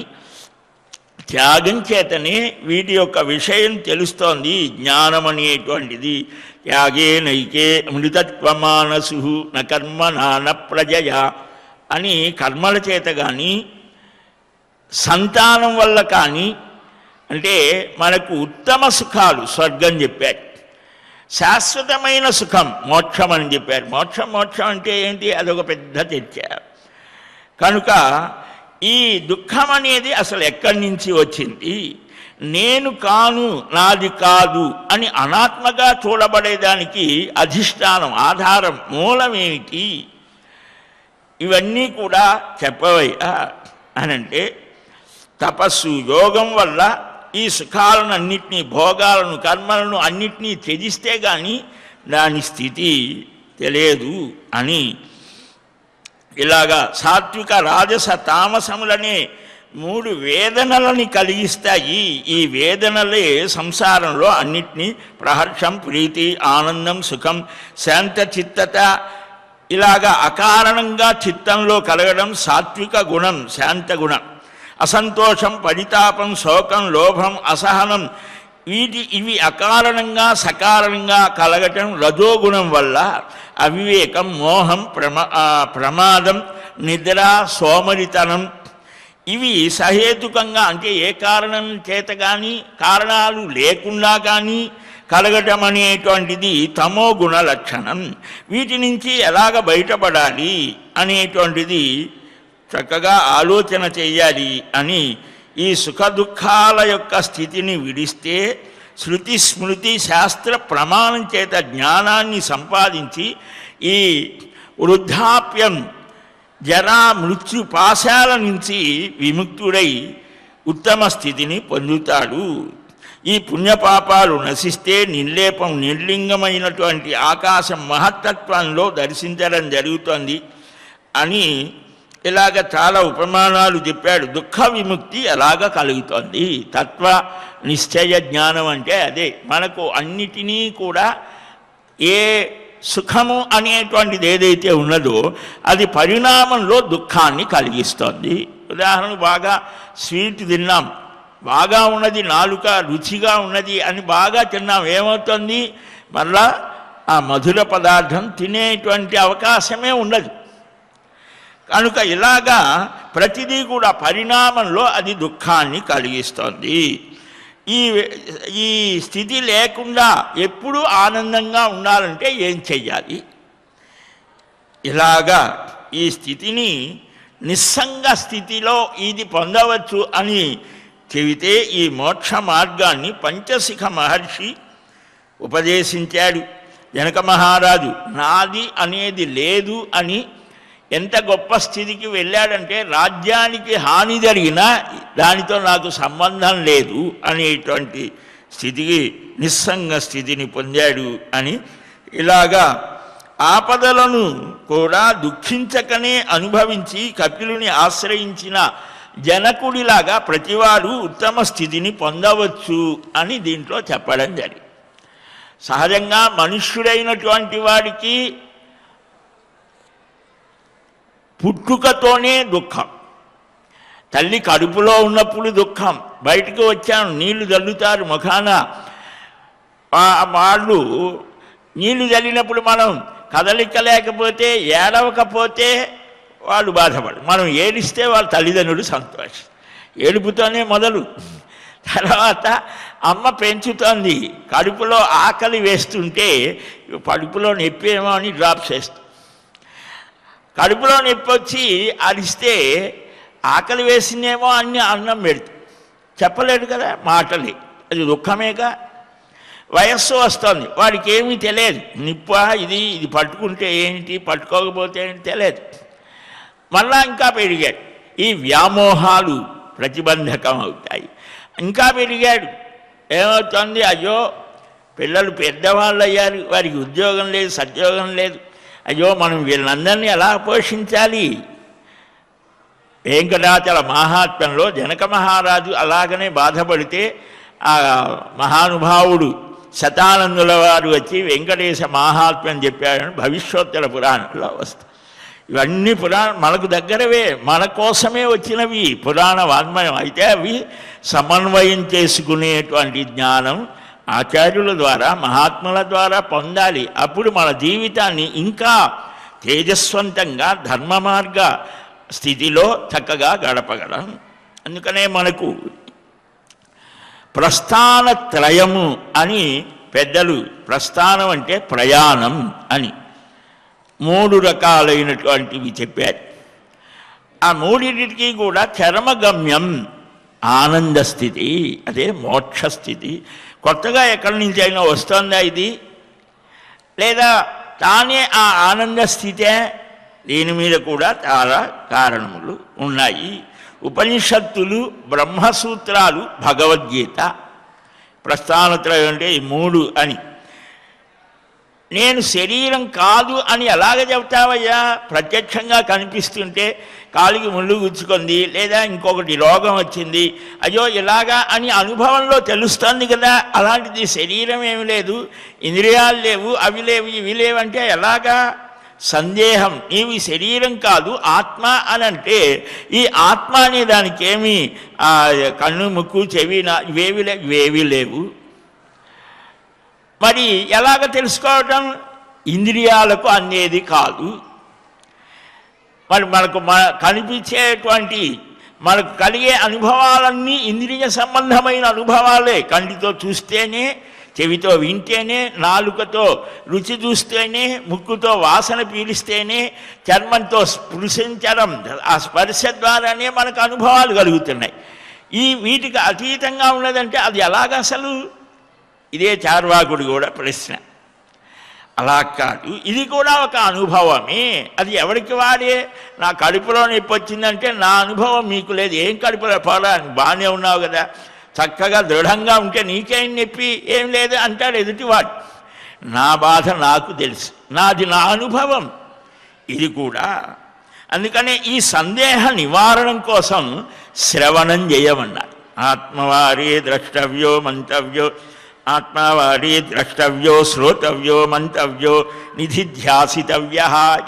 త్యాగం చేతనే వీటి యొక్క విషయం తెలుస్తోంది. జ్ఞానం అనేటువంటిది త్యాగే నైకే అమృతత్వమానసు న కర్మ నాన ప్రజయ అని కర్మల చేత కానీ సంతానం వల్ల కానీ, అంటే మనకు ఉత్తమ సుఖాలు స్వర్గం చెప్పారు, శాశ్వతమైన సుఖం మోక్షం అని చెప్పారు. మోక్షం అంటే ఏంటి? అదొక పెద్ద చర్చ. కనుక ఈ దుఃఖం అనేది అసలు ఎక్కడి నుంచి వచ్చింది? నేను కాను, నాది కాదు అని అనాత్మగా చూడబడేదానికి అధిష్టానం, ఆధారం, మూలమేమిటి? ఇవన్నీ కూడా చెప్పవయ్యా అనంటే తపస్సు, యోగం వల్ల ఈ సుఖాలను అన్నిటినీ, భోగాలను, కర్మలను అన్నిటినీ త్యజిస్తే కానీ దాని స్థితి తెలియదు అని ఇలాగా సాత్విక, రాజస, తామసములనే మూడు వేదనలని కలిగిస్తాయి. ఈ వేదనలే సంసారంలో అన్నిటినీ ప్రహర్షం, ప్రీతి, ఆనందం, సుఖం, శాంత చిత్తత ఇలాగా అకారణంగా చిత్తంలో కలగడం సాత్విక గుణం, శాంత గుణం. అసంతోషం, పరితాపం, శోకం, లోభం, అసహనం ఇవి అకారణంగా సకారణంగా కలగటం రజోగుణం వల్ల. అవివేకం, మోహం, ప్రమాదం, నిద్ర, సోమరితనం ఇవి సహేతుకంగా అంటే ఏ కారణం చేత కానీ కారణాలు లేకుండా కానీ కలగటం అనేటువంటిది తమో గుణ లక్షణం. వీటి నుంచి ఎలాగ బయటపడాలి అనేటువంటిది చక్కగా ఆలోచన చేయాలి అని ఈ సుఖ దుఃఖాల యొక్క స్థితిని విడిస్తే శృతి స్మృతి శాస్త్ర ప్రమాణం చేత జ్ఞానాన్ని సంపాదించి ఈ వృద్ధాప్యం, జరా, మృత్యు పాశాల నుంచి విముక్తుడై ఉత్తమ స్థితిని పొందుతాడు. ఈ పుణ్యపాపాలు నశిస్తే నిర్లేపం, నిర్లింగమైనటువంటి ఆకాశం మహత్తత్వంలో దర్శించడం జరుగుతుంది అని ఇలాగ చాలా ఉపమానాలు చెప్పాడు. దుఃఖ విముక్తి ఎలాగ కలుగుతుంది. తత్వ నిశ్చయ జ్ఞానం అంటే అదే. మనకు అన్నిటినీ కూడా ఏ సుఖము అనేటువంటిది ఏదైతే ఉన్నదో అది పరిణామంలో దుఃఖాన్ని కలిగిస్తుంది. ఉదాహరణకు బాగా స్వీట్ తిన్నాం, బాగా ఉన్నది, నాలుక రుచిగా ఉన్నది అని బాగా తిన్నాం, ఏమవుతుంది? మళ్ళా ఆ మధుర పదార్థం తినేటువంటి అవకాశమే ఉండదు. కనుక ఇలాగా ప్రతిదీ కూడా పరిణామంలో అది దుఃఖాన్ని కలిగిస్తుంది. ఈ స్థితి లేకుండా ఎప్పుడూ ఆనందంగా ఉండాలంటే ఏం చెయ్యాలి? ఇలాగా ఈ స్థితిని నిస్సంగ స్థితిలో ఇది పొందవచ్చు అని చెబితే ఈ మోక్ష మార్గాన్ని పంచశిఖ మహర్షి ఉపదేశించాడు. జనక మహారాజు నాది అనేది లేదు అని ఎంత గొప్ప స్థితికి వెళ్ళాడంటే రాజ్యానికి హాని జరిగినా దానితో నాకు సంబంధం లేదు అనేటువంటి స్థితికి నిస్సంగ స్థితిని పొందాడు అని. ఇలాగా ఆపదలను కూడా దుఃఖించకనే అనుభవించి కపిలుని ఆశ్రయించిన జనకుడిలాగా ప్రతివాడు ఉత్తమ స్థితిని పొందవచ్చు అని దీంట్లో చెప్పడం జరిగింది. సహజంగా మనుష్యుడైనటువంటి వాడికి పుట్టుకతోనే దుఃఖం. తల్లి కడుపులో ఉన్నప్పుడు దుఃఖం, బయటకు వచ్చాను నీళ్లు చల్లుతారు ముఖాన, వాళ్ళు నీళ్లు చల్లినప్పుడు మనం కదలిక లేకపోతే ఏడవకపోతే వాళ్ళు బాధపడు, మనం ఏడిస్తే వాళ్ళ తల్లిదండ్రులు సంతోషం. ఏడుపుతోనే మొదలు. తర్వాత అమ్మ పెంచుతోంది, కడుపులో ఆకలి వేస్తుంటే కడుపులో నొప్పి ఏమో అని డ్రాప్స్ వేస్తుంది. కడుపులో నొప్పి వచ్చి అరిస్తే ఆకలి వేసిందేమో అన్ని అన్నం పెడుతుంది, చెప్పలేడు కదా, మాటలే, అది దుఃఖమేగా. వయస్సు వస్తుంది, వాడికి ఏమీ తెలియదు, నిప్ప ఇది పట్టుకుంటే ఏంటి, పట్టుకోకపోతే ఏంటి తెలియదు. మళ్ళా ఇంకా పెరిగాడు, ఈ వ్యామోహాలు ప్రతిబంధకం అవుతాయి. ఇంకా పెరిగాడు, ఏమవుతుంది, అయ్యో పిల్లలు పెద్దవాళ్ళు అయ్యారు, వారికి ఉద్యోగం లేదు, సద్యోగం లేదు, అయ్యో మనం వీళ్ళందరినీ ఎలా పోషించాలి. వెంకటాచల మహాత్మ్యంలో జనక మహారాజు అలాగనే బాధపడితే ఆ మహానుభావుడు శతానందుల వారు వచ్చి వెంకటేశ మహాత్మ్యం చెప్పాడని భవిష్యోత్తర పురాణంలో వస్తాయి. ఇవన్నీ మనకు దగ్గరవే, మన కోసమే వచ్చినవి పురాణ వాజ్మయం. అయితే అవి సమన్వయం చేసుకునేటువంటి జ్ఞానం ఆచార్యుల ద్వారా మహాత్ముల ద్వారా పొందాలి. అప్పుడు మన జీవితాన్ని ఇంకా తేజస్వంతంగా ధర్మ మార్గ స్థితిలో చక్కగా గడపగలం. అందుకనే మనకు ప్రస్థానత్రయము అని పెద్దలు, ప్రస్థానం అంటే ప్రయాణం అని 3 రకాలైనటువంటివి చెప్పారు. ఆ మూడింటికి కూడా చరమగమ్యం ఆనంద స్థితి, అదే మోక్షస్థితి. కొత్తగా ఎక్కడి నుంచి అయినా వస్తుందా ఇది, లేదా తానే ఆ ఆనంద స్థితే? దీని మీద కూడా చాలా కారణములు ఉన్నాయి. ఉపనిషత్తులు, బ్రహ్మసూత్రాలు, భగవద్గీత. ప్రస్థానత్రయం అంటే ఈ 3 అని. నేను శరీరం కాదు అని ఎలాగ చెబుతావయ్యా? ప్రత్యక్షంగా కనిపిస్తుంటే కాలికి ముళ్ళు గుచ్చుకుంది, లేదా ఇంకొకటి రోగం వచ్చింది, అయ్యో ఇలాగా అని అనుభవంలో తెలుస్తుంది కదా. అలాంటిది శరీరం ఏమి లేదు, ఇంద్రియాలు లేవు, అవి లేవు, ఇవి లేవు అంటే ఎలాగా? సందేహం. నీవి శరీరం కాదు ఆత్మ అని అంటే ఈ ఆత్మ అనే దానికి ఏమి కన్ను ముక్కు చెవి ఇవేవి లేవు. మరి ఎలాగ తెలుసుకోవటం? ఇంద్రియాలకు అందేది కాదు. మరి మనకు కనిపించేటువంటి మనకు కలిగే అనుభవాలన్నీ ఇంద్రియ సంబంధమైన అనుభవాలే. కంటితో చూస్తేనే, చెవితో వింటేనే, నాలుకతో రుచి చూస్తేనే, ముక్కుతో వాసన పీలిస్తేనే, చర్మంతో స్పృశించడం, ఆ స్పర్శ ద్వారానే మనకు అనుభవాలు కలుగుతున్నాయి. వీటికి అతీతంగా ఉన్నదంటే అది ఎలాగ అసలు? ఇదే చార్వాకుడు కూడా ప్రశ్న. అలా కాదు, ఇది కూడా ఒక అనుభవమే. అది ఎవరికి వాడే. నా కడుపులో నొప్పి వచ్చిందంటే నా అనుభవం మీకు లేదు. ఏం కడుపులో పోలా, బాగానే ఉన్నావు కదా, చక్కగా దృఢంగా ఉంటే నీకేం నొప్పి, ఏం లేదు అంటాడు ఎదుటివాడు. నా బాధ నాకు తెలుసు, నాది నా అనుభవం. ఇది కూడా అందుకనే ఈ సందేహ నివారణం కోసం శ్రవణం చేయమన్నారు. ఆత్మవారే ద్రష్టవ్యో మంతవ్యో, ఆత్మవారే ద్రష్టవ్యో శ్రోతవ్యో మంతవ్యో నిధిధ్యాసితవ్య.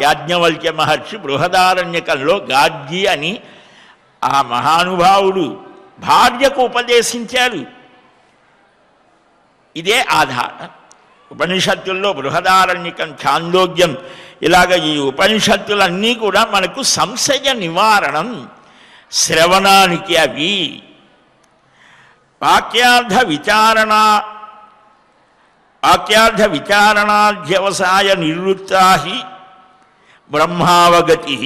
యాజ్ఞవల్క్య మహర్షి బృహదారణ్యకంలో గార్గి అని ఆ మహానుభావుడు భార్యకు ఉపదేశించారు. ఇదే ఆధారం. ఉపనిషత్తుల్లో బృహదారణ్యకం, ఛాందోగ్యం, ఇలాగ ఈ ఉపనిషత్తులన్నీ కూడా మనకు సంశయ నివారణం, శ్రవణానికి అవి. వాక్యార్థ విచారణాధ్యవసాయ నివృత్తా బ్రహ్మావగతి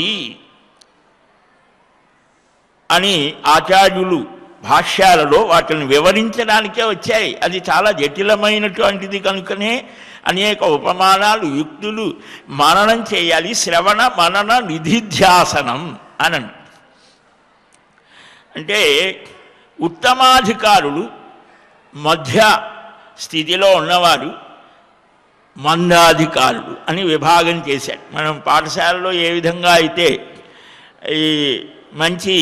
అని ఆచార్యులు భాష్యాలలో వాటిని వివరించడానికే వచ్చాయి. అది చాలా జటిలమైనటువంటిది కనుకనే అనేక ఉపమానాలు, యుక్తులు మననం చేయాలి. శ్రవణ మనన నిధిధ్యాసనం అని అంటే ఉత్తమాధికారులు, మధ్య స్థితిలో ఉన్నవారు, మందాధికారులు అని విభాగం చేశాడు. మనం పాఠశాలలో ఏ విధంగా అయితే ఈ మంచి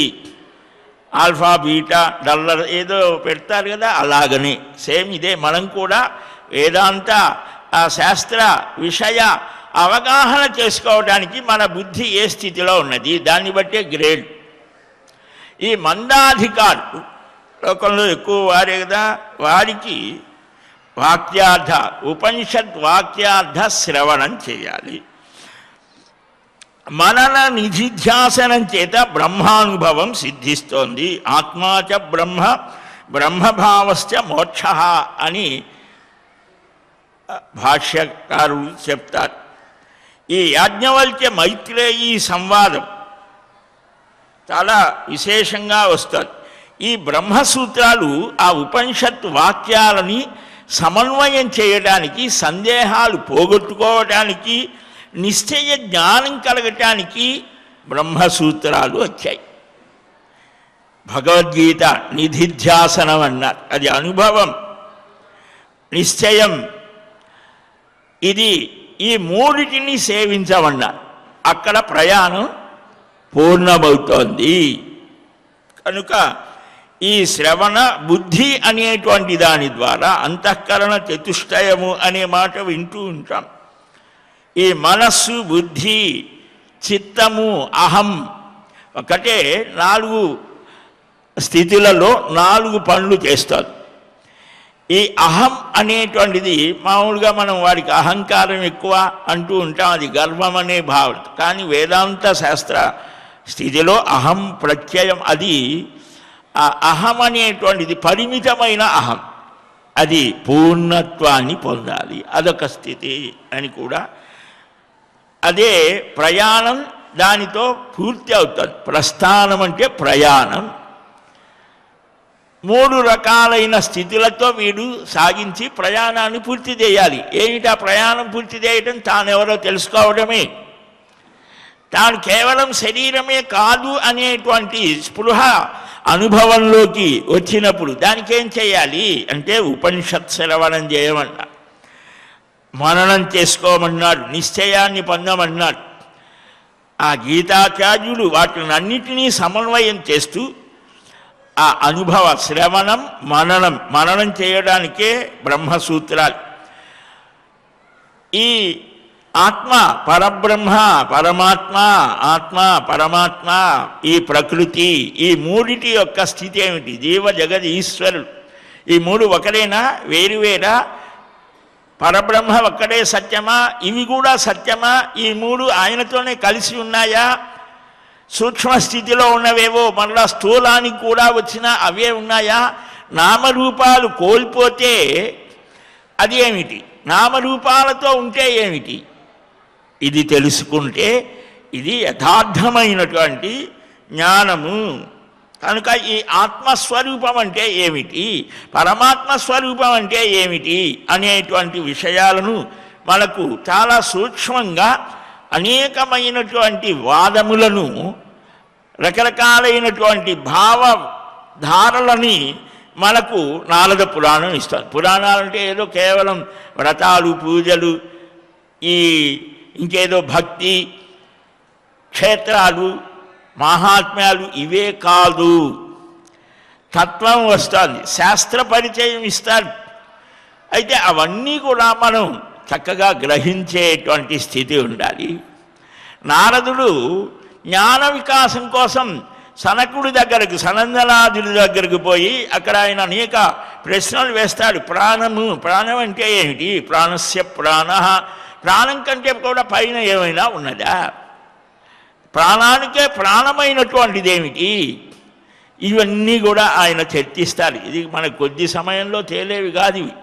ఆల్ఫా బీటా డల్లర్ ఏదో పెడతారు కదా, అలాగనే సేమ్ ఇదే మనం కూడా వేదాంత శాస్త్ర విషయ అవగాహన చేసుకోవడానికి మన బుద్ధి ఏ స్థితిలో ఉన్నది దాన్ని బట్టే గ్రేడ్. ఈ మందాధికారులు లోకంలో ఎక్కువ వారే కదా, వారికి వాక్యార్థ ఉపనిషత్ వాక్యార్థ శ్రవణం చేయాలి. మనన నిధిధ్యాసనం చేత బ్రహ్మానుభవం సిద్ధిస్తోంది. ఆత్మాచ బ్రహ్మ బ్రహ్మభావశ్చ మోక్ష అని భాష్యకారులు చెప్తారు. ఈ యాజ్ఞవల్క్య మైత్రేయీ సంవాదం చాలా విశేషంగా వస్తుంది. ఈ బ్రహ్మసూత్రాలు ఆ ఉపనిషత్ వాక్యాలని సమన్వయం చేయడానికి, సందేహాలు పోగొట్టుకోవడానికి, నిశ్చయ జ్ఞానం కలగటానికి బ్రహ్మసూత్రాలు వచ్చాయి. భగవద్గీత నిధిధ్యాసనం అన్నారు, అది అనుభవం, నిశ్చయం. ఇది ఈ మూడిటిని సేవించమన్నారు. అక్కడ ప్రయాణం పూర్ణమవుతోంది. కనుక ఈ శ్రవణ బుద్ధి అనేటువంటి దాని ద్వారా అంతఃకరణ చతుష్టయము అనే మాట వింటూ ఉంటాం. ఈ మనస్సు, బుద్ధి, చిత్తము, అహం ఒకటే 4 స్థితులలో 4 పనులు చేస్తారు. ఈ అహం అనేటువంటిది మామూలుగా మనం వాడికి అహంకారం ఎక్కువ అంటూ ఉంటాం, అది గర్వం అనే భావన. కానీ వేదాంత శాస్త్ర స్థితిలో అహం ప్రత్యయం, అది ఆ అహం అనేటువంటిది పరిమితమైన అహం, అది పూర్ణత్వాన్ని పొందాలి, అదొక స్థితి అని కూడా. అదే ప్రయాణం, దానితో పూర్తి అవుతుంది. ప్రస్థానం అంటే ప్రయాణం. 3 రకాలైన స్థితులతో వీడు సాగించి ప్రయాణాన్ని పూర్తి చేయాలి. ఏమిటా ప్రయాణం పూర్తి చేయడం? తానెవరో తెలుసుకోవడమే. తాను కేవలం శరీరమే కాదు అనేటువంటి స్పృహ అనుభవంలోకి వచ్చినప్పుడు దానికేం చేయాలి అంటే ఉపనిషత్ శ్రవణం చేయమన్నా. మననం చేసుకోమన్నాడు, నిశ్చయాన్ని పొందమన్నాడు. ఆ గీతాచార్యులు వాటిని అన్నిటినీ సమన్వయం చేస్తూ ఆ అనుభవ శ్రవణం మననం చేయడానికే బ్రహ్మసూత్రాలు. ఈ ఆత్మ పరబ్రహ్మ, పరమాత్మ, ఆత్మ పరమాత్మ, ఈ ప్రకృతి, ఈ మూడిటి యొక్క స్థితి ఏమిటి? జీవ జగద్ ఈశ్వరుడు ఈ మూడు ఒకరేనా, వేరువేరా? పరబ్రహ్మ ఒక్కడే సత్యమా? ఇవి కూడా సత్యమా? ఈ మూడు ఆయనతోనే కలిసి ఉన్నాయా? సూక్ష్మ స్థితిలో ఉన్నవేవో మళ్ళా స్థూలానికి కూడా వచ్చినా అవే ఉన్నాయా? నామరూపాలు కోల్పోతే అది ఏమిటి? నామరూపాలతో ఉంటే ఏమిటి? ఇది తెలుసుకుంటే ఇది యథార్థమైనటువంటి జ్ఞానము. కనుక ఈ ఆత్మస్వరూపం అంటే ఏమిటి, పరమాత్మ స్వరూపం అంటే ఏమిటి అనేటువంటి విషయాలను మనకు చాలా సూక్ష్మంగా అనేకమైనటువంటి వాదములను, రకరకాలైనటువంటి భావధారలని మనకు నారద పురాణం ఇస్తారు. పురాణాలంటే ఏదో కేవలం వ్రతాలు, పూజలు, ఇంకేదో భక్తి, క్షేత్రాలు, మహాత్మ్యాలు ఇవే కాదు. తత్వం వస్తుంది, శాస్త్ర పరిచయం ఇస్తారు. అయితే అవన్నీ కూడా మనం చక్కగా గ్రహించేటువంటి స్థితి ఉండాలి. నారదుడు జ్ఞాన వికాసం కోసం సనకుడి దగ్గరకు, సనందనాథుడి దగ్గరకు పోయి అక్కడ ఆయన అనేక ప్రశ్నలు వేస్తాడు. ప్రాణం అంటే ఏమిటి? ప్రాణస్య ప్రాణ, ప్రాణం కంటే కూడా పైన ఏమైనా ఉన్నదా? ప్రాణానికే ప్రాణమైనటువంటిది ఏమిటి? ఇవన్నీ కూడా ఆయన చర్చిస్తారు. ఇది మనకు కొద్ది సమయంలో తేలేవి కాదు ఇవి.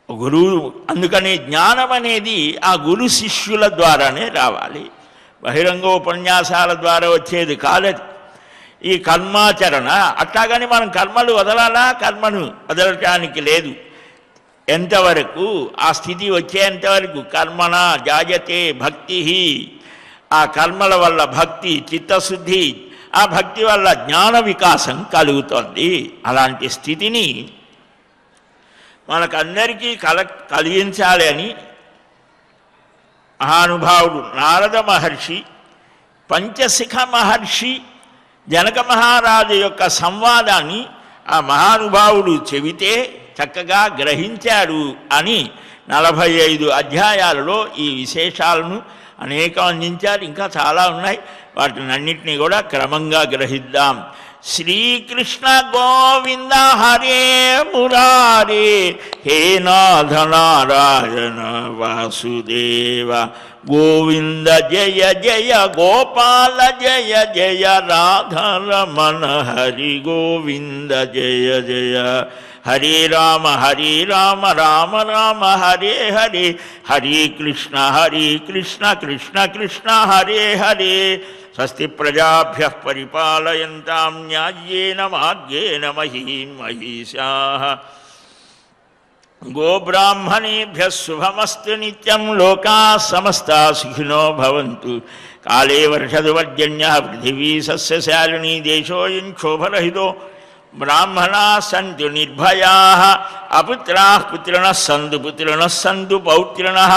గురువు అందుకని జ్ఞానం అనేది ఆ గురు శిష్యుల ద్వారానే రావాలి, బహిరంగ ఉపన్యాసాల ద్వారా వచ్చేది కాలేదు. ఈ కర్మాచరణ అట్లాగని మనం కర్మలు వదలాలా? కర్మను వదలటానికి లేదు. ఎంతవరకు ఆ స్థితి వచ్చేంతవరకు కర్మణ జాయతే భక్తి, ఆ కర్మల వల్ల భక్తి, చిత్తశుద్ధి, ఆ భక్తి వల్ల జ్ఞాన వికాసం కలుగుతోంది. అలాంటి స్థితిని మనకందరికీ కలిగించాలి అని మహానుభావుడు నారద మహర్షి, పంచశిఖ మహర్షి, జనక మహారాజు యొక్క సంవాదాన్ని ఆ మహానుభావుడు చెబితే చక్కగా గ్రహించాడు అని 45 అధ్యాయాలలో ఈ విశేషాలను అనేకం అందించారు. ఇంకా చాలా ఉన్నాయి, వాటిని అన్నింటినీ కూడా క్రమంగా గ్రహిద్దాం. శ్రీకృష్ణ గోవింద హరే మురారే, హే నాథ నారాయణ వాసుదేవ, గోవింద జయ జయ గోపాల జయ జయ, రాధారమణ హరి గోవింద జయ జయ, హరే రామ రామ రామ హరే హరే, హరే కృష్ణ కృష్ణ కృష్ణ హరే హరే. స్వస్తి ప్రజాభ్యః పరిపాలయంతాం న్యాయేన మార్గేణ మహీం మహిషాః. గోబ్రాహ్మణేభ్యः శుభమస్తు నిత్యం. లోకాः సమస్తాः సుఖినో భవంతు. కాళే వర్షతు పర్జన్యः పృథివీ సస్యశాలినీ. దేశోऽयं క్షోభరహితో బ్రాహ్మణాः సంతు నిర్భయాः. అపుత్రాः పుత్రిణः సంతు పౌత్రిణः.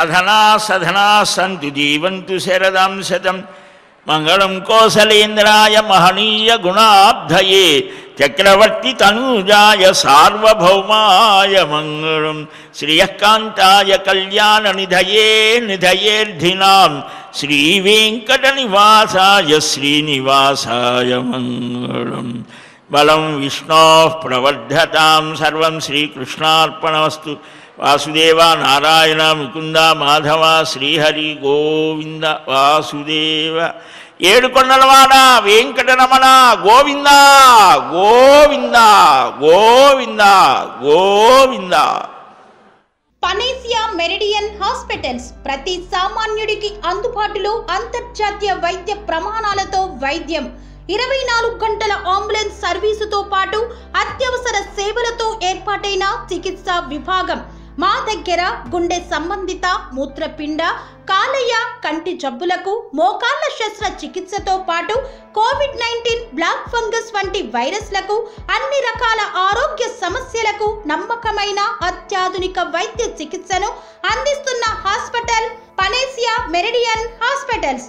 అధనాः సధనాः సంతు జీవంతు శరదాం శతం. మంగళం కోసలేంద్రాయ మహనీయ గుణాబ్ధయే, చక్రవర్తి తనూజాయ సార్వభౌమాయ మంగళం. శ్రియకాంతాయ కళ్యాణ నిధయేర్ధినాం, శ్రీవేంకట నివాసాయ శ్రీనివాసాయ మంగళం. బలం విష్ణోః ప్రవర్ధతాం. సర్వం శ్రీకృష్ణార్పణమస్తు. వాసుదేవ నారాయణ ముకుంద మాధవ శ్రీహరి గోవింద వాసుదేవ. ఏడుకొండలవాడ Venkataramana Govinda Govinda Govinda Govinda. Panacea Meridian hospitals ప్రతి సామాన్యుడికి అందుబాటులో అంతర్జాతీయ వైద్య ప్రమాణాలతో వైద్యం, 24 గంటల అంబులెన్స్ సర్వీసుతో పాటు అత్యవసర సేవలతో ఏర్పాటైన చికిత్సా విభాగం, మా దగ్గర గుండె సంబంధిత, మూత్రపిండ, కాలేయ, కంటి జబ్బులకు, మోకాళ్ల శస్త్రచికిత్సతో పాటు కోవిడ్-19, బ్లాక్ ఫంగస్ వంటి వైరస్లకు, అన్ని రకాల ఆరోగ్య సమస్యలకు నమ్మకమైన అత్యాధునిక వైద్య చికిత్సను అందిస్తున్న హాస్పిటల్ పనేసియా మెరిడియన్ హాస్పిటల్స్.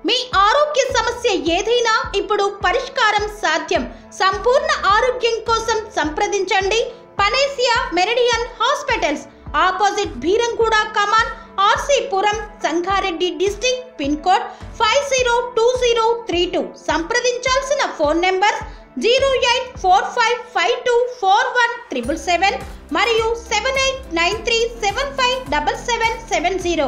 మీ ఆరోగ్య సమస్య ఏదైనా ఇప్పుడు పరిష్కారం సాధ్యం. సంపూర్ణ ఆరోగ్యం కోసం సంప్రదించండి Panacea Meridian hospitals. Opposite Bheeramguda కమాన్, RC Puram, Sangareddy district. Pin code 502032. సంప్రదించాల్సిన ఫోన్ నెంబర్ 0845524177 మరియు 7893757770.